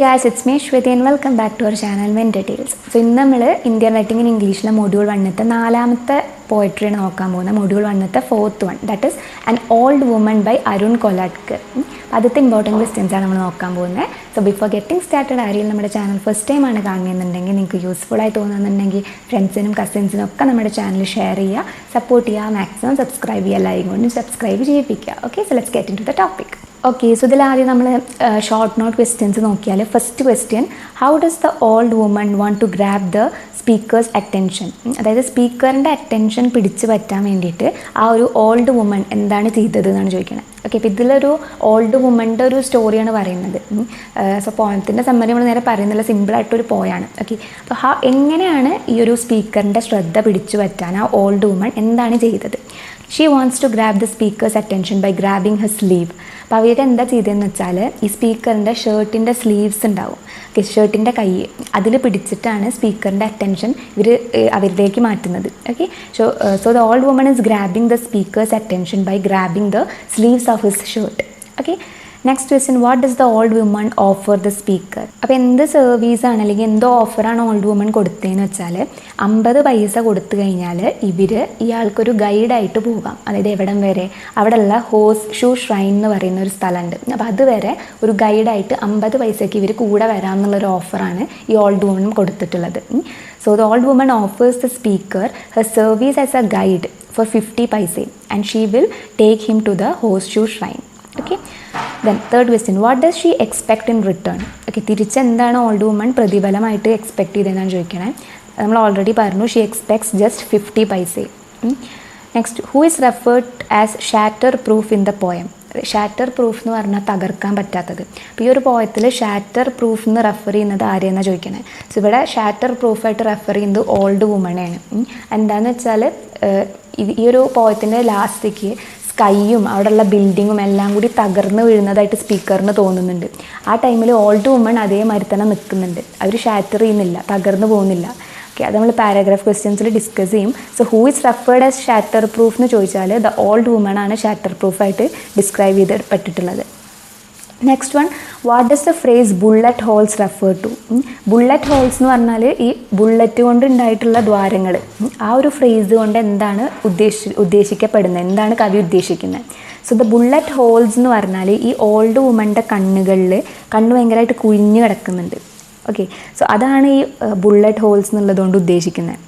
guys, it's me Shweti and welcome back to our channel Mentortales. So in നമ്മൾ Indian writing in ഇംഗ്ലീഷിലെ module 1ത്തെ നാലാമത്തെ പോയട്രിയാണ് നോക്കാൻ പോകുന്നത്. മൊഡ്യൂൾ 1ത്തെ fourth one, that is an old woman by Arun Kolatkar. ആദ്യത്തെ ഇമ്പോർട്ടൻറ്റ് ക്വസ്റ്റ്യൻസ് ആണ് നമ്മൾ നോക്കാൻ പോകുന്നത്. സോ ബിഫോർ ഗെറ്റിംഗ് സ്റ്റാർട്ടഡ് ആരെയും നമ്മുടെ ചാനൽ ഫസ്റ്റ് ടൈം ആണ് കാണുന്നുണ്ടെങ്കിൽ നിങ്ങൾക്ക് യൂസ്ഫുള്ളായി തോന്നുന്നുണ്ടെങ്കിൽ ഫ്രണ്ട്സിനും കസിൻസിനും ഒക്കെ നമ്മുടെ ചാനൽ ഷെയർ ചെയ്യുക, സപ്പോർട്ട് ചെയ്യുക, മാക്സിമം സബ്സ്ക്രൈബ് ചെയ്യുക, ലൈക്ക് കൊണ്ട് സബ്സ്ക്രൈബ് ചെയ്യിപ്പിക്കുക. Okay, so let's get into the topic. Okay, so ഇതിലാദ്യം നമ്മൾ ഷോർട്ട് നോട്ട് ക്വസ്റ്റ്യൻസ് നോക്കിയാൽ first question, how does the old woman want to grab the speaker's attention? അതായത് സ്പീക്കറിൻ്റെ attention പിടിച്ചു പറ്റാൻ വേണ്ടിയിട്ട് ആ ഒരു ഓൾഡ് വുമൺ എന്താണ് ചെയ്തത് എന്നാണ് ചോദിക്കുന്നത്. ഓക്കെ, അപ്പോൾ ഇതിലൊരു ഓൾഡ് വുമൻ്റെ ഒരു സ്റ്റോറിയാണ് പറയുന്നത്. സോ പോയത്തിൻ്റെ സമ്മറി നമ്മൾ നേരെ പറയുന്നില്ല, സിമ്പിളായിട്ടൊരു പോയാണ്. ഓക്കെ, അപ്പോൾ എങ്ങനെയാണ് ഈ ഒരു സ്പീക്കറിൻ്റെ ശ്രദ്ധ പിടിച്ചു പറ്റാൻ ആ ഓൾഡ് വുമൺ എന്താണ് ചെയ്തത്? She wants to grab the speaker's attention by grabbing her sleeve. അപ്പോൾ അവരെന്താ ചെയ്തതെന്ന് വെച്ചാൽ ഈ സ്പീക്കറിൻ്റെ ഷർട്ടിൻ്റെ സ്ലീവ്സ് ഉണ്ടാവും, ഷർട്ടിൻ്റെ കൈ, അതിൽ പിടിച്ചിട്ടാണ് സ്പീക്കറിൻ്റെ അറ്റൻഷൻ അവരിലേക്ക് മാറ്റുന്നത്. Okay, so the old woman is grabbing the speaker's attention by grabbing the sleeves of his shirt. Okay, next question, what does the old woman offer the speaker? അപ്പോൾ എന്ത് സർവീസാണ് അല്ലെങ്കിൽ എന്തോ ഓഫറാണ് ഓൾഡ് വുമൺ കൊടുത്തതെന്ന് വെച്ചാൽ 50 പൈസ കൊടുത്തു കഴിഞ്ഞാൽ ഇയാൾക്കൊരു ഗൈഡായിട്ട് പോകാം. അതായത് എവിടം വരെ? അവിടെയുള്ള ഹോസ് ഷൂ ഷ്രൈൻ എന്ന് പറയുന്ന ഒരു സ്ഥലമുണ്ട്. അപ്പോൾ അതുവരെ ഒരു ഗൈഡായിട്ട് 50 പൈസയ്ക്ക് ഇവർ കൂടെ വരാം എന്നുള്ളൊരു ഓഫറാണ് ഈ ഓൾഡ് വുമൺ കൊടുത്തിട്ടുള്ളത്. So the old woman offers the speaker her service as a guide for 50 paisa and she will take him to the horseshoe shrine. Okay, then third question, what does she expect in return? Okay, തിരിച്ചെന്താണ് old woman പ്രതിഫലമായിട്ട് expect ചെയ്തതെന്നാണ് ചോദിക്കണേ. നമ്മൾ already പറഞ്ഞു, she expects just 50 പൈസ. Next, who is referred as shatter proof in the poem? Shatter proof എന്ന് പറഞ്ഞാൽ തകർക്കാൻ പറ്റാത്തത്. അപ്പോൾ ഈ ഒരു പോയത്തിൽ ഷാറ്റർ പ്രൂഫ് എന്ന് റെഫർ ചെയ്യുന്നത് ആരെയെന്നാണ് ചോദിക്കണേ. സോ ഇവിടെ ഷാറ്റർ പ്രൂഫായിട്ട് റെഫർ ചെയ്യുന്നത് ഓൾഡ് വുമണെയാണ്. എന്താണെന്ന് വെച്ചാൽ ഈ ഒരു പോയത്തിൻ്റെ ലാസ്റ്റിക്ക് സ്കൈയും അവിടെയുള്ള ബിൽഡിങ്ങും എല്ലാം കൂടി തകർന്ന് വീഴുന്നതായിട്ട് സ്പീക്കറിന് തോന്നുന്നുണ്ട്. ആ ടൈമിൽ ഓൾഡ് വുമൺ അതേമാതിരി തന്നെ നിൽക്കുന്നുണ്ട്, അവർ ഷാറ്റർ ചെയ്യുന്നില്ല, തകർന്നു പോകുന്നില്ല. ഓക്കെ, അത് നമ്മൾ പാരഗ്രാഫ് ക്വസ്റ്റ്യൻസിൽ ഡിസ്കസ് ചെയ്യും. So who is referred as shatterproof എന്ന് ചോദിച്ചാൽ ദ ഓൾഡ് വുമൺ ആണ് ഷാറ്റർ പ്രൂഫായിട്ട് ഡിസ്ക്രൈബ് ചെയ്തിട്ടുള്ളത്. Next one, what does the phrase bullet holes refer to? Bullet holes എന്ന് പറഞ്ഞാൽ ഈ ബുള്ളറ്റ് കൊണ്ട് ഉണ്ടായിട്ടുള്ള ദ്വാരങ്ങൾ. ആ ഒരു ഫ്രേസ് കൊണ്ട് എന്താണ് ഉദ്ദേശിക്കപ്പെടുന്നത്, എന്താണ് കവി ഉദ്ദേശിക്കുന്നത്? സോ ദ ബുള്ളറ്റ് ഹോൾസ് എന്ന് പറഞ്ഞാൽ ഈ ഓൾഡ് വുമൻ്റെ കണ്ണ് ഭയങ്കരമായിട്ട് കുഴിഞ്ഞ് കിടക്കുന്നുണ്ട്. ഓക്കെ, സോ അതാണ് ഈ ബുള്ളറ്റ് ഹോൾസ് എന്നുള്ളതുകൊണ്ട് ഉദ്ദേശിക്കുന്നത്.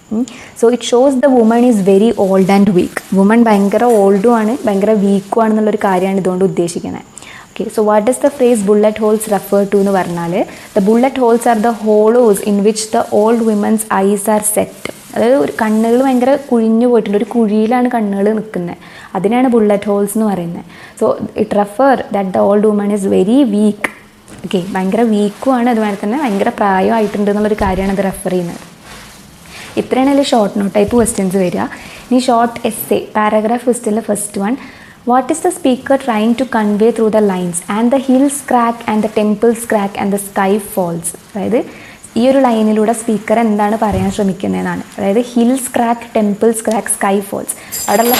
So it shows the woman is very old and week. Woman ഭയങ്കര ഓൾഡും ആണ് ഭയങ്കര വീക്കും ആണെന്നുള്ളൊരു കാര്യമാണ് ഇതുകൊണ്ട് ഉദ്ദേശിക്കുന്നത്. Okay, so what does the phrase bullet holes refer to എന്ന് പറഞ്ഞാൽ the bullet holes are the hollows in which the old women's eyes are set. അതായത് ഒരു കണ്ണുകൾ ഭയങ്കര കുഴിഞ്ഞു പോയിട്ടുണ്ട്, ഒരു കുഴിയിലാണ് കണ്ണുകൾ നിൽക്കുന്നത്, അതിനാണ് ബുള്ളറ്റ് ഹോൾസ് എന്ന് പറയുന്നത്. So it refer that the old woman is very weak. Okay, ഭയങ്കര വീക്കുമാണ്, അതുപോലെ തന്നെ ഭയങ്കര പ്രായമായിട്ടുണ്ട് എന്നുള്ളൊരു കാര്യമാണ് അത് റെഫർ ചെയ്യുന്നത്. ഇത്രയാണല്ലേ ഷോർട്ട് നോട്ട് ടൈപ്പ് ക്വസ്റ്റ്യൻസ് വരിക. ഇനി ഷോർട്ട് എസ്സേ പാരഗ്രാഫ് ക്വസ്റ്റ്യനിലെ first one, what is the speaker trying to convey through the lines and the hills crack and the temples crack and the sky falls? അതായത് ഈ ഒരു ലൈനിലൂടെ speaker എന്താണ് പറയാൻ ശ്രമിക്കുന്നതെന്നാണ്. അതായത് hills crack, temples crack, sky falls, അവിടെയുള്ള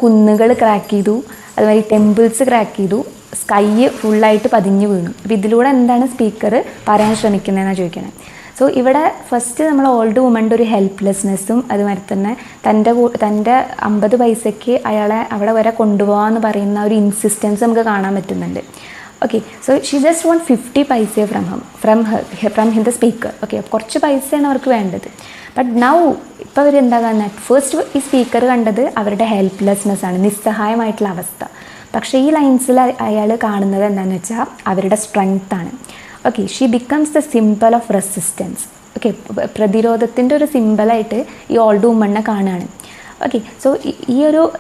കുന്നുകൾ ക്രാക്ക് ചെയ്തു, അതുമാതിരി ടെമ്പിൾസ് ക്രാക്ക് ചെയ്തു, സ്കൈ ഫുള്ളായിട്ട് പതിഞ്ഞു വീണു. അപ്പോൾ ഇതിലൂടെ എന്താണ് സ്പീക്കർ പറയാൻ ശ്രമിക്കുന്നതെന്നാണ് ചോദിക്കുന്നത്. സോ ഇവിടെ ഫസ്റ്റ് നമ്മൾ ഓൾഡ് വുമൻ്റെ ഒരു ഹെൽപ്ലെസ്നെസ്സും അതുമാതിരി തന്നെ തൻ്റെ 50 പൈസയ്ക്ക് അയാളെ അവിടെ വരെ കൊണ്ടുപോകാമെന്ന് പറയുന്ന ഒരു ഇൻസിസ്റ്റൻസ് നമുക്ക് കാണാൻ പറ്റുന്നുണ്ട്. Okay, so she just want 50 പൈസ ഫ്രം ദ സ്പീക്കർ. ഓക്കെ, കുറച്ച് പൈസയാണ് അവർക്ക് വേണ്ടത്. ബട്ട് നൗ ഇപ്പോൾ അവർ എന്താ കാണുന്നത്? ഫസ്റ്റ് ഈ സ്പീക്കർ കണ്ടത് അവരുടെ ഹെൽപ്ലെസ്നെസ് ആണ്, നിസ്സഹായമായിട്ടുള്ള അവസ്ഥ. പക്ഷേ ഈ ലൈൻസിൽ അയാൾ കാണുന്നത് എന്താണെന്ന് വെച്ചാൽ അവരുടെ സ്ട്രെങ്ത് ആണ്. Okay, she becomes the symbol of resistance. Okay, പ്രതിരോധത്തിൻ്റെ ഒരു സിംബലായിട്ട് ഈ ഓൾഡ് വുമണിനെ കാണുകയാണ്. ഓക്കെ, സോ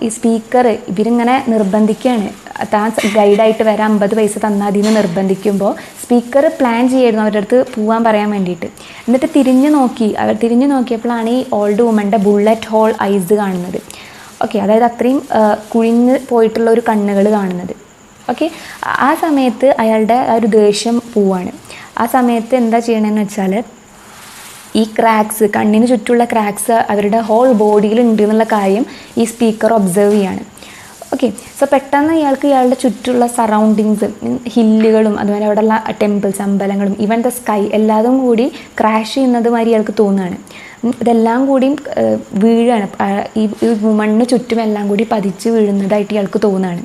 ഈ സ്പീക്കർ ഇവരിങ്ങനെ നിർബന്ധിക്കുകയാണ്, താൻ ഗൈഡായിട്ട് വരാൻ 50 പൈസ തന്നാൽ അതിന് നിർബന്ധിക്കുമ്പോൾ സ്പീക്കർ പ്ലാൻ ചെയ്യായിരുന്നു അവരുടെ അടുത്ത് പോകാൻ പറയാൻ വേണ്ടിയിട്ട്. എന്നിട്ട് തിരിഞ്ഞു നോക്കിയപ്പോഴാണ് ഈ ഓൾഡ് വുമൻ്റെ ബുള്ളറ്റ് ഹോൾ ഐസ് കാണുന്നത്. ഓക്കെ, അതായത് അത്രയും കുഴിഞ്ഞ് പോയിട്ടുള്ള ഒരു കണ്ണുകൾ കാണുന്നത്. ഓക്കെ, ആ സമയത്ത് അയാളുടെ ആ ഒരു ദേഷ്യം പോവാണ്. ആ സമയത്ത് എന്താ ചെയ്യണമെന്ന് വെച്ചാൽ ഈ ക്രാക്സ്, കണ്ണിന് ചുറ്റുമുള്ള ക്രാക്സ് അവരുടെ ഹോൾ ബോഡിയിൽ ഉണ്ട് എന്നുള്ള കാര്യം ഈ സ്പീക്കർ ഒബ്സർവ് ചെയ്യാണ്. ഓക്കെ. സോ പെട്ടെന്ന് ഇയാളുടെ ചുറ്റുള്ള സറൗണ്ടിങ്സ്, ഹില്ലുകളും അതുപോലെ അവിടെയുള്ള ടെമ്പിൾസ്, അമ്പലങ്ങളും, ഈവൻ ദ സ്കൈ എല്ലാതും കൂടി ക്രാഷ് ചെയ്യുന്നത് മാതിരി ഇയാൾക്ക് തോന്നുകയാണ്. ഇതെല്ലാം കൂടി വീഴാണ്, ഈ വുമണിന് ചുറ്റും എല്ലാം കൂടി പതിച്ച് വീഴുന്നതായിട്ട് ഇയാൾക്ക് തോന്നുകയാണ്.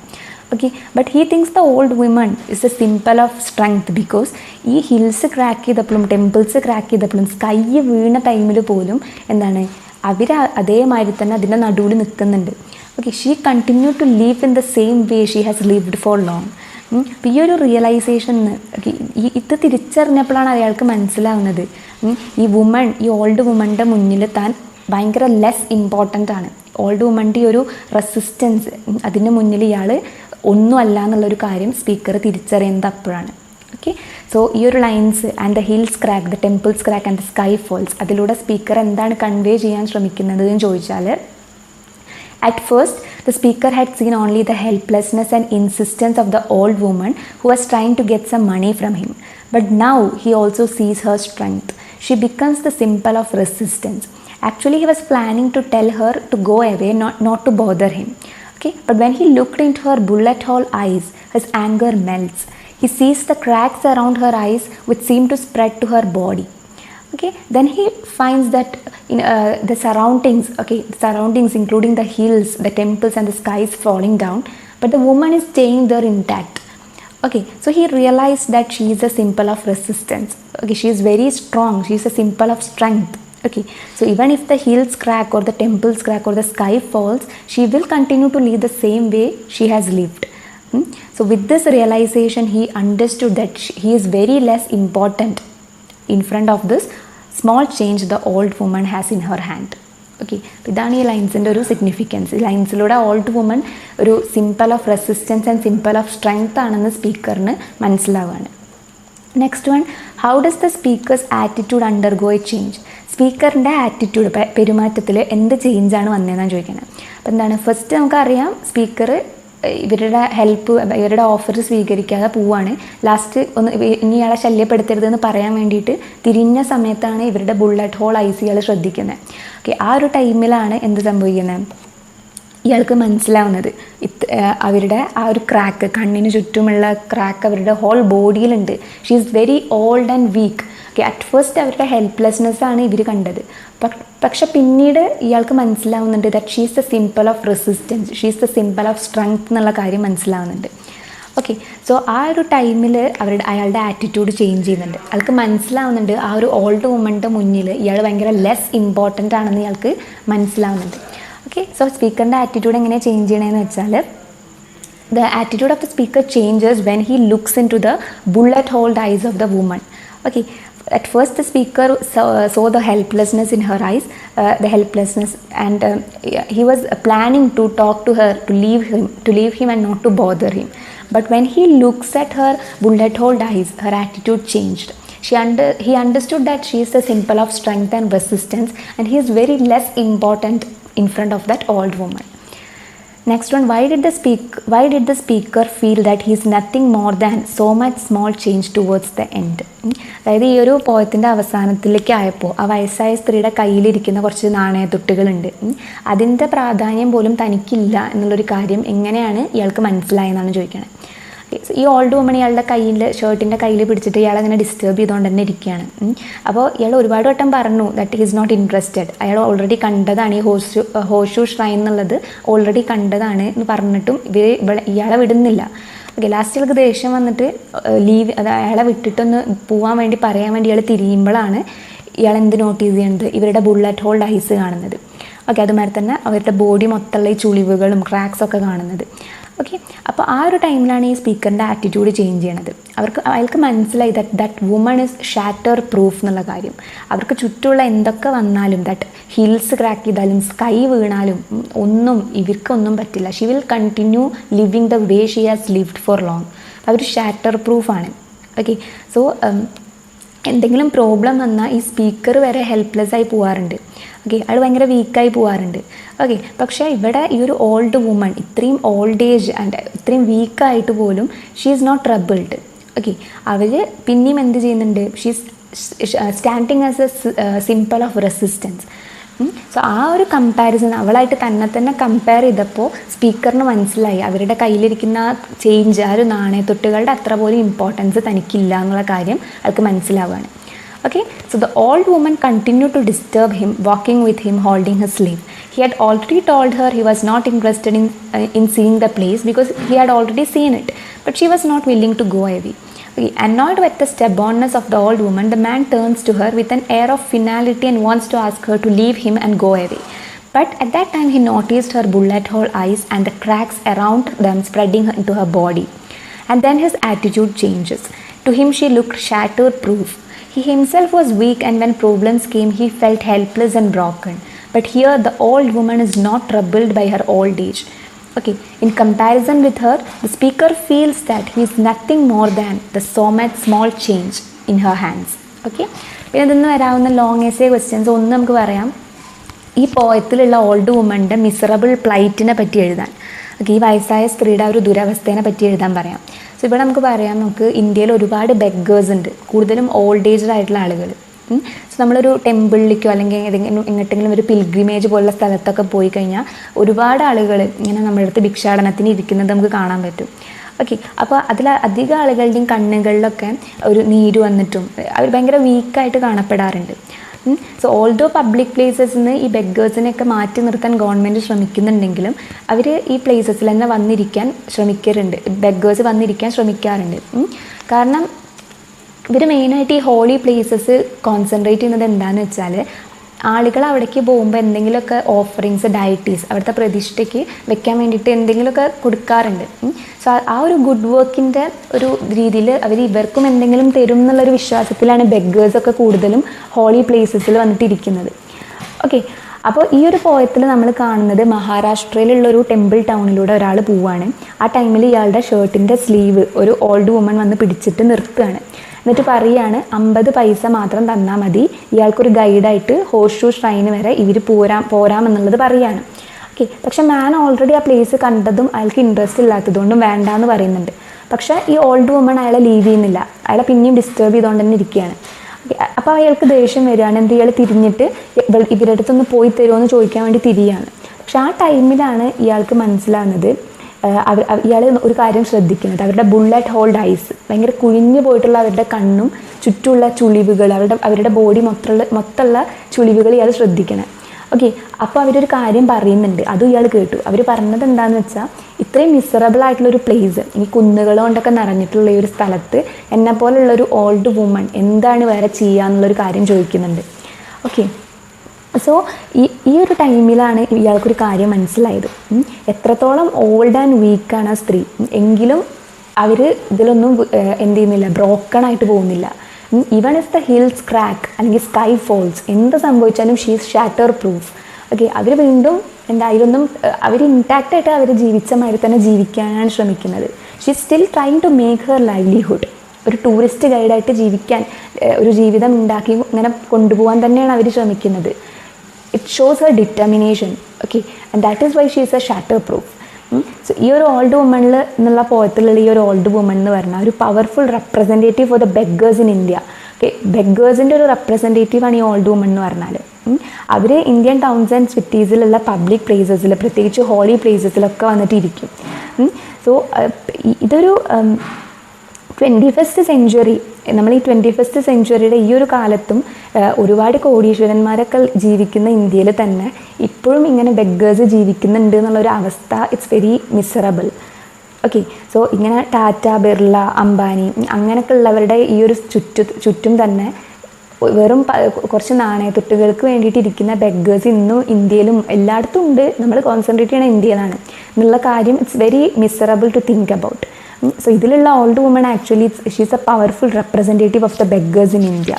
Okay. But he thinks the old woman is a symbol of strength, because ഈ ഹിൽസ് ക്രാക്ക് ചെയ്തപ്പോഴും ടെമ്പിൾസ് ക്രാക്ക് ചെയ്തപ്പോഴും സ്കൈ വീണ ടൈമിൽ പോലും എന്താണ് അവർ അതേമാതിരി തന്നെ അതിൻ്റെ നടുവിൽ നിൽക്കുന്നുണ്ട്. Okay. She continue to live in the same way she has lived for long. അപ്പോൾ ഈ ഒരു റിയലൈസേഷൻ ഇത് തിരിച്ചറിഞ്ഞപ്പോഴാണ് അയാൾക്ക് മനസ്സിലാവുന്നത് ഈ ഓൾഡ് വുമണിൻ്റെ മുന്നിൽ താൻ ഭയങ്കര ലെസ് ഇമ്പോർട്ടൻ്റ് ആണ്. ഓൾഡ് വുമണിൻ്റെ ഈ ഒരു റെസിസ്റ്റൻസ്, അതിന് മുന്നിൽ ഇയാൾ ഒന്നുമല്ല എന്നുള്ളൊരു കാര്യം സ്പീക്കർ തിരിച്ചറിയുന്നത് അപ്പോഴാണ്. ഓക്കെ. സോ ഈ ഒരു lines, and the hills crack, the temples crack and the sky falls, അതിലൂടെ സ്പീക്കർ എന്താണ് കൺവേ ചെയ്യാൻ ശ്രമിക്കുന്നത് എന്ന് ചോദിച്ചാൽ, at first the speaker had seen only the helplessness and insistence of the old woman who was trying to get some money from him, but now he also sees her strength. She becomes the symbol of resistance. Actually he was planning to tell her to go away, not to bother him. Okay, but when he looked into her bullet hole eyes, his anger melts. He sees the cracks around her eyes which seem to spread to her body. Okay, then he finds that in the surroundings including the hills, the temples and the skies falling down, but the woman is staying there intact. Okay, so he realized that she is a symbol of resistance. Okay, she is very strong, she is a symbol of strength. Okay, so even if the hills crack or the temples crack or the sky falls, she will continue to live the same way she has lived. So with this realization he understood that he is very less important in front of this small change the old woman has in her hand. Okay. ഇതാണ് ഈ ലൈൻസിൻ്റെ ഒരു significance. ലൈൻസിലൂടെ old woman ഒരു symbol of resistance and symbol of strength ആണെന്ന് സ്പീക്കറിന് മനസ്സിലാവുകയാണ്. Next one, how does the speaker's attitude undergo a change? സ്പീക്കറിൻ്റെ ആറ്റിറ്റ്യൂഡ്, പെരുമാറ്റത്തിൽ എന്ത് ചേഞ്ചാണ് വന്നതെന്നാണ് ചോദിക്കുന്നത്. അപ്പോൾ എന്താണ്, ഫസ്റ്റ് നമുക്കറിയാം സ്പീക്കർ ഇവരുടെ ഹെൽപ്പ്, ഇവരുടെ ഓഫർ സ്വീകരിക്കാതെ പോവാണ്. ലാസ്റ്റ് ഇനി ഇയാളെ ശല്യപ്പെടുത്തരുതെന്ന് പറയാൻ വേണ്ടിയിട്ട് തിരിഞ്ഞ സമയത്താണ് ഇവരുടെ ബുള്ളറ്റ് ഹോൾ ഐസ് ഇയാൾ ശ്രദ്ധിക്കുന്നത്. ഓക്കെ. ആ ഒരു ടൈമിലാണ് എന്ത് സംഭവിക്കുന്നത്, ഇയാൾക്ക് മനസ്സിലാവുന്നത് അവരുടെ ആ ഒരു ക്രാക്ക്, കണ്ണിന് ചുറ്റുമുള്ള ക്രാക്ക് അവരുടെ ഹോൾ ബോഡിയിലുണ്ട്. She is very old and weak. Okay. At first അവരുടെ ഹെൽപ്ലെസ്നെസ്സാണ് ഇവർ കണ്ടത്. പക്ഷെ പിന്നീട് ഇയാൾക്ക് മനസ്സിലാവുന്നുണ്ട് that she is the symbol of resistance, she is the symbol of strength എന്നുള്ള കാര്യം മനസ്സിലാവുന്നുണ്ട്. ഓക്കെ. സോ ആ ഒരു ടൈമിൽ അയാളുടെ ആറ്റിറ്റ്യൂഡ് ചേഞ്ച് ചെയ്യുന്നുണ്ട്. അയാൾക്ക് മനസ്സിലാവുന്നുണ്ട് ആ ഒരു ഓൾഡ് വുമണിൻ്റെ മുന്നിൽ ഇയാൾ ഭയങ്കര ലെസ് ഇമ്പോർട്ടൻ്റ് ആണെന്ന് ഇയാൾക്ക് മനസ്സിലാവുന്നുണ്ട്. ഓക്കെ. സോ സ്പീക്കറിൻ്റെ ആറ്റിറ്റ്യൂഡ് എങ്ങനെ ചേഞ്ച് ചെയ്യണമെന്ന് വെച്ചാൽ, the attitude of the speaker changes when he looks into the bullet hole eyes of the woman. Okay. At first the speaker saw the helplessness in her eyes, and he was planning to talk to her, to leave him and not to bother him. But when he looks at her bullet hole eyes, her attitude changed. He understood that she is a symbol of strength and resistance, and he is very less important in front of that old woman. Next one, why did the speaker feel that he is nothing more than so much small change towards the end? അതായത് ഈ ഒരു പോയത്തിൻ്റെ അവസാനത്തിലേക്ക് ആയപ്പോൾ ആ വയസ്സായ സ്ത്രീയുടെ കയ്യിലിരിക്കുന്ന കുറച്ച് നാണയത്തുട്ടുകളുണ്ട്, അതിൻ്റെ പ്രാധാന്യം പോലും തനിക്കില്ല എന്നുള്ളൊരു കാര്യം എങ്ങനെയാണ് ഇയാൾക്ക് മനസ്സിലായെന്നാണ് ചോദിക്കുന്നത്. ഈ ഓൾഡ് വുമൺ ഇയാളുടെ ഷർട്ടിൻ്റെ കയ്യിൽ പിടിച്ചിട്ട് ഇയാളങ്ങനെ ഡിസ്റ്റർബ് ചെയ്തുകൊണ്ട് തന്നെ ഇരിക്കുകയാണ്. അപ്പോൾ ഇയാൾ ഒരുപാട് വട്ടം പറഞ്ഞു ദാറ്റ് ഈസ് നോട്ട് ഇൻട്രസ്റ്റഡ്, അയാൾ ഓൾറെഡി കണ്ടതാണ് ഈ ഹോഷു ഷ്രൈൻ എന്നുള്ളത് ഓൾറെഡി കണ്ടതാണ് എന്ന് പറഞ്ഞിട്ടും ഇയാളെ വിടുന്നില്ല. ഓക്കെ. ലാസ്റ്റ് ഇയാൾക്ക് ദേഷ്യം വന്നിട്ട് അയാളെ വിട്ടിട്ടൊന്ന് പോകാൻ വേണ്ടി പറയാൻ വേണ്ടി ഇയാൾ തിരിയുമ്പോഴാണ് ഇയാൾ എന്ത് നോട്ടീസ് ചെയ്യുന്നത്, ഇവരുടെ ബുള്ളറ്റ് ഹോൾ ഐസ് കാണുന്നത്. ഓക്കെ. അതുമാതിരി തന്നെ അവരുടെ ബോഡി മൊത്തമുള്ള ഈ ചുളിവുകളും ക്രാക്സൊക്കെ കാണുന്നത്. ഓക്കെ. അപ്പോൾ ആ ഒരു ടൈമിലാണ് ഈ സ്പീക്കറിൻ്റെ ആറ്റിറ്റ്യൂഡ് ചേഞ്ച് ചെയ്യണത്. അയാൾക്ക് മനസ്സിലായി that woman is shatterproof എന്നുള്ള കാര്യം. അവർക്ക് ചുറ്റുമുള്ള എന്തൊക്കെ വന്നാലും, ദാറ്റ് ഹിൽസ് ക്രാക്ക് ചെയ്താലും സ്കൈ വീണാലും ഇവർക്കൊന്നും പറ്റില്ല. She will continue living the way she has lived for long. അവർ ഷാറ്റർ പ്രൂഫാണ്. ഓക്കെ. സോ എന്തെങ്കിലും പ്രോബ്ലം വന്നാൽ ഈ സ്പീക്കർ വരെ ഹെൽപ്ലെസ് ആയി പോകാറുണ്ട്. ഓക്കെ. അയാൾ ഭയങ്കര വീക്കായി പോകാറുണ്ട്. ഓക്കെ. പക്ഷേ ഇവിടെ ഈ ഒരു ഓൾഡ് വുമൺ ഇത്രയും ഓൾഡ് ഏജ് ആൻഡ് ഇത്രയും വീക്കായിട്ട് പോലും she is not troubled. Okay. അവർ പിന്നെയും എന്ത് ചെയ്യുന്നുണ്ട്, she is standing as a symbol of resistance. So ആ ഒരു കമ്പാരിസൺ അവളായിട്ട് തന്നെ കമ്പയർ ചെയ്തപ്പോൾ സ്പീക്കറിന് മനസ്സിലായി അവരുടെ കയ്യിലിരിക്കുന്ന ചേഞ്ച്, ആ ഒരു നാണയത്തൊട്ടുകളുടെ അത്ര പോലും ഇമ്പോർട്ടൻസ് തനിക്കില്ല എന്നുള്ള കാര്യം അവൾക്ക് മനസ്സിലാവുകയാണ്. Okay, so the old woman continued to disturb him, walking with him, holding his sleeve. He had already told her he was not interested in seeing the place because he had already seen it, but she was not willing to go away. Okay, annoyed with the stubbornness of the old woman, the man turns to her with an air of finality and wants to ask her to leave him and go away. But at that time he noticed her bullet hole eyes and the cracks around them spreading into her body. And then his attitude changes. To him she looked shattered-proof. He himself was weak, and when problems came he felt helpless and broken. But here the old woman is not troubled by her old age. Okay, in comparison with her, the speaker feels that he is nothing more than the small change in her hands. Okay, പിന്നെ ഇതിന്ന് വരാവുന്ന long essay questions ഒന്ന് നമുക്ക് പറയാം. ഈ പോയത്തിലുള്ള old വുമൻ്റെ miserable പ്ലൈറ്റിനെ പറ്റി എഴുതാൻ. Okay, ഈ വയസ്സായ സ്ത്രീയുടെ ഒരു ദുരവസ്ഥേനെ പറ്റി എഴുതാൻ പറയാം. സോ ഇവിടെ നമുക്ക് പറയാം, നമുക്ക് ഇന്ത്യയിൽ ഒരുപാട് ബെഗേഴ്സ് ഉണ്ട്, കൂടുതലും ഓൾഡ് ഏജ്ഡ് ആയിട്ടുള്ള ആളുകൾ. സോ നമ്മളൊരു ടെമ്പിളിലേക്കോ അല്ലെങ്കിൽ എങ്ങോട്ടെങ്കിലും ഒരു പിൽഗ്രിമേജ് പോലുള്ള സ്ഥലത്തൊക്കെ പോയി കഴിഞ്ഞാൽ ഒരുപാട് ആളുകൾ ഇങ്ങനെ നമ്മുടെ അടുത്ത് ഭിക്ഷാടനത്തിന് ഇരിക്കുന്നത് നമുക്ക് കാണാൻ പറ്റും. ഓക്കെ, അപ്പോൾ അതിൽ അധികം ആളുകളുടെയും കണ്ണുകളിലൊക്കെ ഒരു നീര് വന്നിട്ടും അവർ ഭയങ്കര വീക്കായിട്ട് കാണപ്പെടാറുണ്ട്. സോ ഓൾഡോ പബ്ലിക് പ്ലേസസിൽ നിന്ന് ഈ ബെഗേഴ്സിനെയൊക്കെ മാറ്റി നിർത്താൻ ഗവൺമെൻറ് ശ്രമിക്കുന്നുണ്ടെങ്കിലും അവർ ഈ പ്ലേസസിൽ തന്നെ വന്നിരിക്കാൻ ശ്രമിക്കാറുണ്ട്, ബെഗേഴ്സ് വന്നിരിക്കാൻ ശ്രമിക്കാറുണ്ട്. കാരണം ഇവർ മെയിനായിട്ട് ഈ ഹോളി പ്ലേസസ് കോൺസെൻട്രേറ്റ് ചെയ്യുന്നത് എന്താണെന്ന് വെച്ചാൽ ആളുകൾ അവിടേക്ക് പോകുമ്പോൾ എന്തെങ്കിലുമൊക്കെ ഓഫറിങ്സ്, ഡയറ്റീസ് അവിടുത്തെ പ്രതിഷ്ഠയ്ക്ക് വെക്കാൻ വേണ്ടിയിട്ട് എന്തെങ്കിലുമൊക്കെ കൊടുക്കാറുണ്ട്. സോ ആ ഒരു ഗുഡ് വർക്കിൻ്റെ ഒരു രീതിയിൽ അവർ ഇവർക്കും എന്തെങ്കിലും തരും എന്നുള്ളൊരു വിശ്വാസത്തിലാണ് ബെഗേഴ്സൊക്കെ കൂടുതലും ഹോളി പ്ലേസസിൽ വന്നിട്ടിരിക്കുന്നത്. ഓക്കെ, അപ്പോൾ ഈ ഒരു പോയത്തിൽ നമ്മൾ കാണുന്നത് മഹാരാഷ്ട്രയിലുള്ളൊരു ടെമ്പിൾ ടൗണിലൂടെ ഒരാൾ പോവുകയാണ്. ആ ടൈമിൽ ഇയാളുടെ ഷർട്ടിൻ്റെ സ്ലീവ് ഒരു ഓൾഡ് വുമൺ വന്ന് പിടിച്ചിട്ട് നിർത്തുകയാണ്. എന്നിട്ട് പറയുകയാണ് 50 പൈസ മാത്രം തന്നാൽ മതി, ഇയാൾക്കൊരു ഗൈഡായിട്ട് ഹോർഷൂ ഷ്രൈന് വരെ ഇവർ പോരാമെന്നുള്ളത് പറയുകയാണ്. ഓക്കെ, പക്ഷെ മാൻ ഓൾറെഡി ആ പ്ലേസ് കണ്ടതും അയാൾക്ക് ഇൻട്രസ്റ്റ് ഇല്ലാത്തതുകൊണ്ടും വേണ്ടാന്ന് പറയുന്നുണ്ട്. പക്ഷേ ഈ ഓൾഡ് വുമൺ അയാളെ ലീവ് ചെയ്യുന്നില്ല, അയാളെ പിന്നെയും ഡിസ്റ്റർബ് ചെയ്തുകൊണ്ട് തന്നെ ഇരിക്കുകയാണ്. അപ്പോൾ അയാൾക്ക് ദേഷ്യം വരികയാണ്. എന്ത്, ഇയാൾ തിരിഞ്ഞിട്ട് ഇവരുടെ അടുത്തൊന്ന് പോയി തരുമോ എന്ന് ചോദിക്കാൻ വേണ്ടി തിരിയാണ്. പക്ഷെ ആ ടൈമിലാണ് ഇയാൾക്ക് മനസ്സിലാകുന്നത്, ഇയാൾ ഒരു കാര്യം ശ്രദ്ധിക്കുന്നത്, അവരുടെ ബുള്ളറ്റ് ഹോൾഡ് ഐസ്, ഭയങ്കര കുഴിഞ്ഞു പോയിട്ടുള്ള അവരുടെ കണ്ണും ചുറ്റുമുള്ള ചുളിവുകൾ, അവരുടെ ബോഡി മൊത്തമുള്ള ചുളിവുകൾ ഇയാൾ ശ്രദ്ധിക്കണം. ഓക്കെ, അപ്പോൾ അവരൊരു കാര്യം പറയുന്നുണ്ട്, അതും ഇയാൾ കേട്ടു. അവർ പറഞ്ഞത് എന്താണെന്ന് വെച്ചാൽ, ഇത്രയും മിസറബിൾ ആയിട്ടുള്ളൊരു പ്ലേസ്, ഈ കുന്നുകൾ കൊണ്ടൊക്കെ നിറഞ്ഞിട്ടുള്ള ഈ ഒരു സ്ഥലത്ത് എന്നെപ്പോലുള്ളൊരു ഓൾഡ് വുമൺ എന്താണ് വേറെ ചെയ്യുക എന്നുള്ളൊരു കാര്യം ചോദിക്കുന്നുണ്ട്. ഓക്കെ, സോ ഈ ഒരു ടൈമിലാണ് ഇയാൾക്കൊരു കാര്യം മനസ്സിലായത്, എത്രത്തോളം ഓൾഡ് ആൻഡ് വീക്കാണ് ആ സ്ത്രീ. എങ്കിലും അവർ ഇതിലൊന്നും എന്ത് ചെയ്യുന്നില്ല, ബ്രോക്കണായിട്ട് പോകുന്നില്ല. Even if the hills crack അല്ലെങ്കിൽ സ്കൈ ഫോൾസ്, എന്ത് സംഭവിച്ചാലും she is shatter proof. Okay, അവർ വീണ്ടും ഇതിലൊന്നും അവർ ഇൻടാക്റ്റായിട്ട് അവർ ജീവിച്ച മാതിരി തന്നെ ജീവിക്കാനാണ് ശ്രമിക്കുന്നത്. She still trying to make her livelihood. ഒരു ടൂറിസ്റ്റ് ഗൈഡായിട്ട് ജീവിക്കാൻ, ഒരു ജീവിതം ഉണ്ടാക്കി ഇങ്ങനെ കൊണ്ടുപോകാൻ തന്നെയാണ് അവർ ശ്രമിക്കുന്നത്. It shows her determination. Okay, and that is why she is a shatterproof. So ഈ ഒരു ഓൾഡ് വുമണിൽ എന്നുള്ള പോയത്തിലുള്ള ഈ ഒരു ഓൾഡ് വുമൺ എന്ന് പറഞ്ഞാൽ ഒരു powerful representative for the beggars in India. Okay, ബെഗേഴ്സിൻ്റെ ഒരു റെപ്രസെൻറ്റേറ്റീവാണ് ഈ ഓൾഡ് വുമൺ എന്ന് പറഞ്ഞാൽ. അവർ ഇന്ത്യൻ ടൗൺസ് ആൻഡ് സിറ്റീസിലുള്ള പബ്ലിക് പ്ലേസസിൽ, പ്രത്യേകിച്ച് ഹോളി പ്ലേസസിലൊക്കെ വന്നിട്ട് ഇരിക്കും. സോ ഇതൊരു 21st സെഞ്ച്വറി, നമ്മൾ ഈ 21st സെഞ്ച്വറിയുടെ ഈ ഒരു കാലത്തും ഒരുപാട് കോടീശ്വരന്മാരൊക്കെ ജീവിക്കുന്ന ഇന്ത്യയിൽ തന്നെ ഇപ്പോഴും ഇങ്ങനെ ബെഗേഴ്സ് ജീവിക്കുന്നുണ്ട് എന്നുള്ളൊരു അവസ്ഥ, it's very miserable. Okay, so ഇങ്ങനെ ടാറ്റ, ബിർള, അംബാനി അങ്ങനെയൊക്കെ ഉള്ളവരുടെ ഈ ഒരു ചുറ്റും തന്നെ വെറും കുറച്ച് നാണയത്തൊട്ടുകൾക്ക് വേണ്ടിയിട്ട് ഇരിക്കുന്ന ബെഗേഴ്സ് ഇന്നും ഇന്ത്യയിലും എല്ലായിടത്തും ഉണ്ട്. നമ്മൾ കോൺസെൻട്രേറ്റ് ചെയ്യണ ഇന്ത്യയിലാണ് എന്നുള്ള കാര്യം it's very miserable to think about. So ഇതിലുള്ള old woman actually she's a powerful representative of the beggars in India.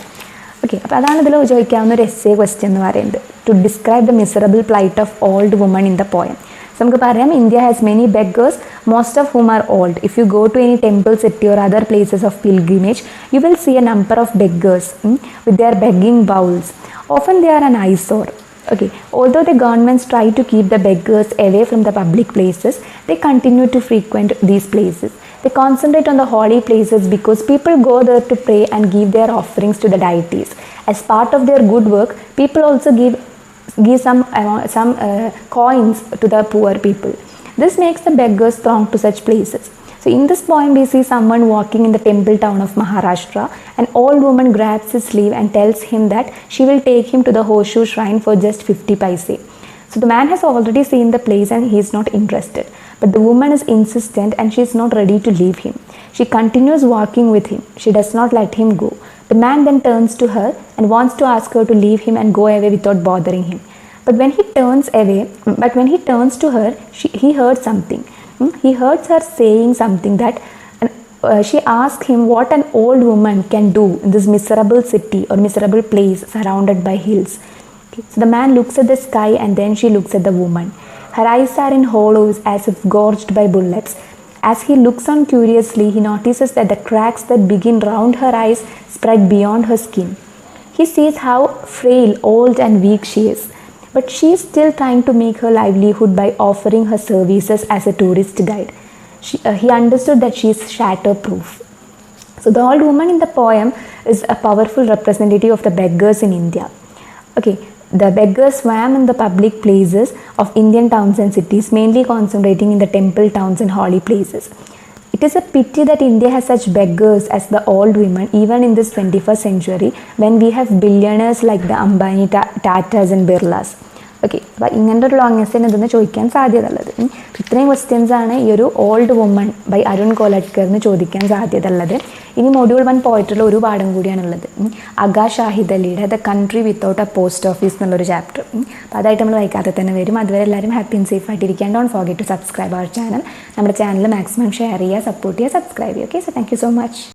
Okay, അപ്പോൾ അതാണ് ഇതിൽ ചോദിക്കാവുന്ന ഒരു എസ്സേ ക്വസ്റ്റ്യൻ എന്ന് പറയുന്നത്, to describe the miserable plight of old woman in the poem. So നമുക്ക് പറയാം, India has many beggars, most of whom are old. If you go to any temple city or other places of pilgrimage, you will see a number of beggars with their begging bowls. Often they are an eyesore. Okay, although the governments try to keep the beggars away from the public places, they continue to frequent these places. They concentrate on the holy places because people go there to pray and give their offerings to the deities. As part of their good work, people also give give some coins to the poor people. This makes the beggars throng to such places. So in this poem we see someone walking in the temple town of Maharashtra. An old woman grabs his sleeve and tells him that she will take him to the horseshoe shrine for just 50 paise. So the man has already seen the place and he is not interested. But the woman is insistent and she is not ready to leave him. She continues walking with him. She does not let him go. The man then turns to her and wants to ask her to leave him and go away without bothering him. But when he turns to her, he heard something. He heard her saying something that she asked him what an old woman can do in this miserable city or miserable place surrounded by hills. Okay. So the man looks at the sky and then she looks at the woman. Her eyes are in hollows as if gorged by bullets. As he looks on curiously, he notices that the cracks that begin round her eyes spread beyond her skin. He sees how frail, old and weak she is. But she is still trying to make her livelihood by offering her services as a tourist guide. He understood that she is shatterproof. So the old woman in the poem is a powerful representative of the beggars in India. Okay, the beggars swam in the public places of Indian towns and cities, mainly concentrating in the temple towns and holy places. It is a pity that India has such beggars as the old women even in this 21st century when we have billionaires like the Ambani, Tatas and Birlas. Okay, അപ്പോൾ ഇങ്ങനത്തെ ഒരു long essay ഇതെന്ന് ചോദിക്കാൻ സാധ്യത ഉള്ളത്. ഇത്രയും ക്വസ്റ്റ്യൻസാണ് ഈ ഒരു ഓൾഡ് വുമൺ ബൈ അരുൺ കോലട്കറിന് ചോദിക്കാൻ സാധ്യത ഉള്ളത്. ഇനി മൊഡ്യൂൾ 1 പോയിട്ടിലുള്ള ഒരു പാഠം കൂടിയാണുള്ളത്. അഗാ ഷാഹിദ് അലിയുടെ the country without a post office എന്നുള്ളൊരു ചാപ്റ്റർ. അപ്പോൾ അതായിട്ട് നമ്മൾ വായിക്കാതെ തന്നെ വരും. അതുവരെ എല്ലാവരും ഹാപ്പി ആൻഡ് സേഫ് ആയിട്ടിരിക്കാൻ. Don't forget to subscribe our channel. നമ്മുടെ ചാനൽ മാക്സിമം ഷെയർ ചെയ്യുക, സപ്പോർട്ട് ചെയ്യുക, സബ്സ്ക്രൈബ് ചെയ്യുക. Okay, so thank you so much.